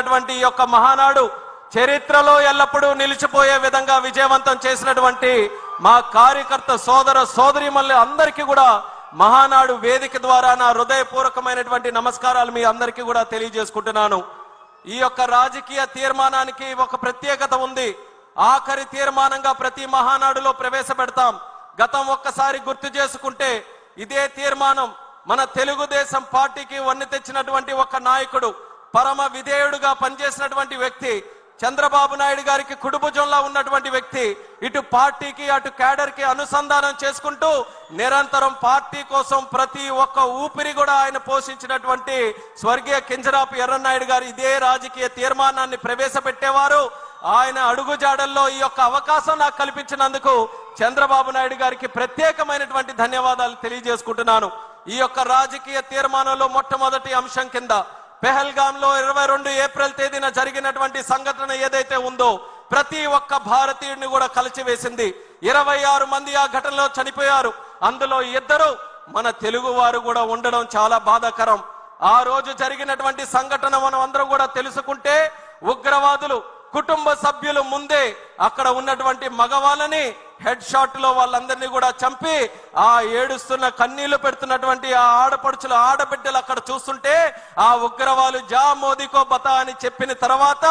అటువంటి యొక్క మహానాడు చరిత్రలో ఎల్లప్పుడూ నిలిచిపోయే విధంగా విజయవంతం చేసినటువంటి మా కార్యకర్త సోదర సోదరీమణులు అందరికీ కూడా మహానాడు వేదిక ద్వారా నా హృదయపూర్వకమైనటువంటి నమస్కారాలు మీ అందరికీ కూడా తెలియజేసుకుంటున్నాను। ఈ యొక్క రాజకీయ తీర్మానానికి ఒక ప్రత్యేకత ఉంది। ఆఖరి తీర్మానంగా ప్రతి మహానాడులో ప్రవేశపెడతాం। గతం ఒక్కసారి గుర్తు చేసుకుంటే ఇదే తీర్మానం మన తెలుగుదేశం పార్టీకి వన్నె తెచ్చినటువంటి ఒక నాయకుడు, పరమ విధేయుడుగా పనిచేసినటువంటి వ్యక్తి, చంద్రబాబు నాయుడు గారికి కుడిభుజంలో ఉన్నటువంటి వ్యక్తి, ఇటు పార్టీకి అటు క్యాడర్ కి అనుసంధానం చేసుకుంటూ నిరంతరం పార్టీ కోసం ప్రతి ఒక్క ఊపిరి కూడా ఆయన పోషించినటువంటి స్వర్గీయ కింజరాపు ఎర్రన్నాయుడు గారు ఇదే రాజకీయ తీర్మానాన్ని ప్రవేశపెట్టేవారు। ఆయన అడుగుజాడల్లో ఈ యొక్క అవకాశం నాకు కల్పించినందుకు చంద్రబాబు నాయుడు గారికి ప్రత్యేకమైనటువంటి ధన్యవాదాలు తెలియజేసుకుంటున్నాను। ఈ యొక్క రాజకీయ తీర్మానంలో మొట్టమొదటి అంశం కింద పెహల్గామ్ లో 22 ఏప్రిల్ తేదీన జరిగినటువంటి సంఘటన ఏదైతే ఉందో ప్రతి ఒక్క భారతీయుడిని కూడా కలిచివేసింది। 26 మంది ఆ ఘటనలో చనిపోయారు। అందులో 2 మన తెలుగు వారు కూడా ఉండడం చాలా బాధాకరం। ఆ రోజు జరిగినటువంటి సంఘటన మనం అందరం కూడా తెలుసుకుంటే ఉగ్రవాదులు కుటుంబ సభ్యులు ముందే అక్కడ ఉన్నటువంటి మగవాళ్ళని హెడ్ షాట్ లో వాళ్ళందరినీ కూడా చంపి ఆ ఏడుస్తున్న కన్నీళ్లు పెడుతున్నటువంటి ఆ ఆడపడుచులు ఆడబిడ్డలు అక్కడ చూస్తుంటే ఆ ఉగ్రవాదులు జా మోదీకో బతా అని చెప్పిన తర్వాత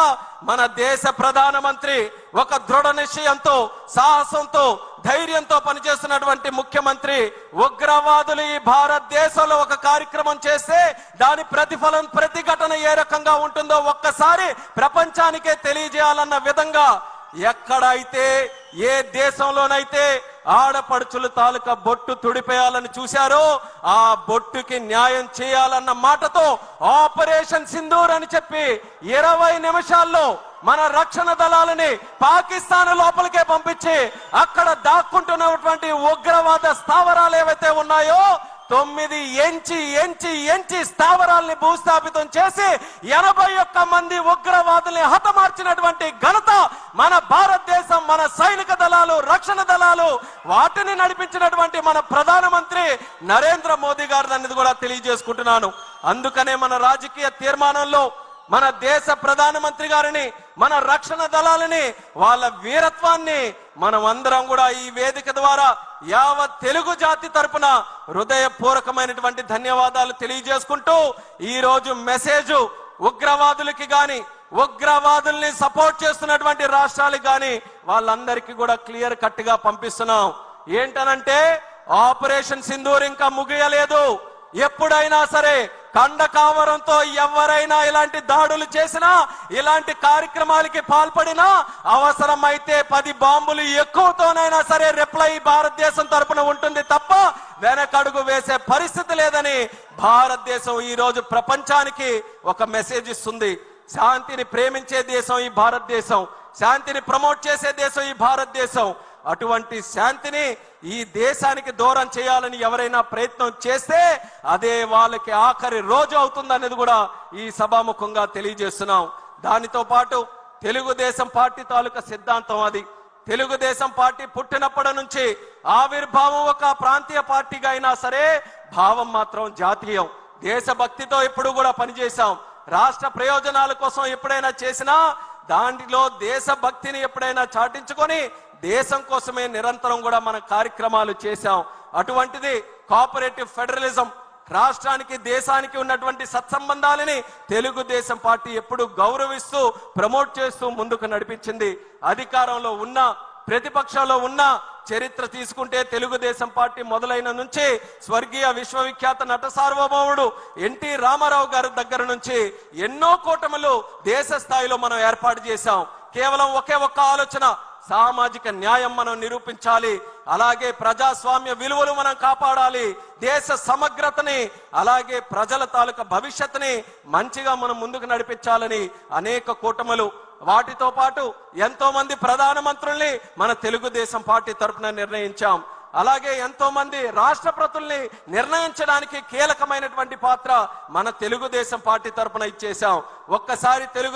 మన దేశ ప్రధానమంత్రి ఒక దృఢ నిశ్చయంతో సాహసంతో ధైర్యంతో పనిచేస్తున్నటువంటి ముఖ్యమంత్రి ఉగ్రవాదులు ఈ భారతదేశంలో ఒక కార్యక్రమం చేస్తే దాని ప్రతిఫలం ప్రతిఘటన ఏ రకంగా ఉంటుందో ఒక్కసారి ప్రపంచానికే తెలియజేయాలన్న విధంగా ఎక్కడైతే ఏ దేశంలోనైతే ఆడపడుచుల తాలూకా బొట్టు తుడిపేయాలని చూశారో ఆ బొట్టుకి న్యాయం చేయాలన్న మాటతో ఆపరేషన్ సింధూర్ అని చెప్పి 20 నిమిషాల్లో మన రక్షణ దళాలని పాకిస్తాన్ లోపలికే పంపించి అక్కడ దాక్కుంటున్నటువంటి ఉగ్రవాద స్థావరాలు ఏవైతే ఉన్నాయో 9 ఎంచి స్థావరాల్ని భూస్థాపితం చేసి 81 మంది ఉగ్రవాదుల్ని హతమార్చినటువంటి ఘనత మన భారతదేశం, మన సైనిక దళాలు, రక్షణ దళాలు, వాటిని నడిపించినటువంటి మన ప్రధానమంత్రి నరేంద్ర మోదీ గారు అనేది కూడా తెలియజేసుకుంటున్నాను। అందుకనే మన రాజకీయ తీర్మానంలో మన దేశ ప్రధానమంత్రి గారిని, మన రక్షణ దళాలని, వాళ్ళ వీరత్వాన్ని మనం అందరం కూడా ఈ వేదిక ద్వారా యావత్ తెలుగు జాతి తరపున హృదయపూర్వకమైనటువంటి ధన్యవాదాలు తెలియజేసుకుంటూ ఈ రోజు మెసేజ్ ఉగ్రవాదులకి గాని ఉగ్రవాదుల్ని సపోర్ట్ చేస్తున్నటువంటి రాష్ట్రాలకు గాని వాళ్ళందరికీ కూడా క్లియర్ కట్ గా పంపిస్తున్నాం। ఏంటనంటే ఆపరేషన్ సింధూర్ ఇంకా ముగియలేదు। ఎప్పుడైనా సరే కండకావరంతో ఎవరైనా ఇలాంటి దాడులు చేసినా, ఇలాంటి కార్యక్రమాలకి పాల్పడినా అవసరమైతే 10 బాంబులు ఎక్కువతోనైనా సరే రిప్లై భారతదేశం తరపున ఉంటుంది తప్ప వెనకడుగు వేసే పరిస్థితి లేదని భారతదేశం ఈ రోజు ప్రపంచానికి ఒక మెసేజ్ ఇస్తుంది। శాంతిని ప్రేమించే దేశం ఈ భారతదేశం, శాంతిని ప్రమోట్ చేసే దేశం ఈ భారతదేశం। అటువంటి శాంతిని ఈ దేశానికి దూరం చేయాలని ఎవరైనా ప్రయత్నం చేస్తే అదే వాళ్ళకి ఆఖరి రోజు అవుతుందనేది కూడా ఈ సభాముఖంగా తెలియజేస్తున్నాం। దానితో పాటు తెలుగుదేశం పార్టీ తాలూకా సిద్ధాంతం అది। తెలుగుదేశం పార్టీ పుట్టినప్పటి నుంచి ఆవిర్భావం ఒక ప్రాంతీయ పార్టీగా అయినా సరే భావం మాత్రం జాతీయం। దేశభక్తితో ఎప్పుడు కూడా పనిచేశాం। రాష్ట్ర ప్రయోజనాల కోసం ఎప్పుడైనా చేసినా దాంట్లో దేశభక్తిని ఎప్పుడైనా చాటించుకొని దేశం కోసమే నిరంతరం కూడా మన కార్యక్రమాలు చేశాం। అటువంటిది కోఆపరేటివ్ ఫెడరలిజం, రాష్ట్రానికి దేశానికి ఉన్నటువంటి సత్సంబంధాలని తెలుగుదేశం పార్టీ ఎప్పుడు గౌరవిస్తూ ప్రమోట్ చేస్తూ ముందుకు నడిపించింది। అధికారంలో ఉన్న ప్రతిపక్షంలో ఉన్న చరిత్ర తీసుకుంటే తెలుగుదేశం పార్టీ మొదలైన నుంచి స్వర్గీయ విశ్వవిఖ్యాత నట సార్వభౌముడు ఎన్టీ రామారావు గారి దగ్గర నుంచి ఎన్నో కూటములు దేశ స్థాయిలో మనం ఏర్పాటు చేశాం। కేవలం ఒకే ఒక్క ఆలోచన, సామాజిక న్యాయం మనం నిరూపించాలి, అలాగే ప్రజాస్వామ్య విలువలు మనం కాపాడాలి, దేశ సమగ్రతని అలాగే ప్రజల తాలూకా భవిష్యత్తుని మంచిగా మనం ముందుకు నడిపించాలని అనేక కూటములు, వాటితో పాటు ఎంతో మంది ప్రధానమంత్రుల్ని మన తెలుగుదేశం పార్టీ తరఫున నిర్ణయించాం। అలాగే ఎంతో మంది రాష్ట్రపతుల్ని నిర్ణయించడానికి కీలకమైనటువంటి పాత్ర మన తెలుగుదేశం పార్టీ తరఫున ఇచ్చేశాం। ఒక్కసారి తెలుగు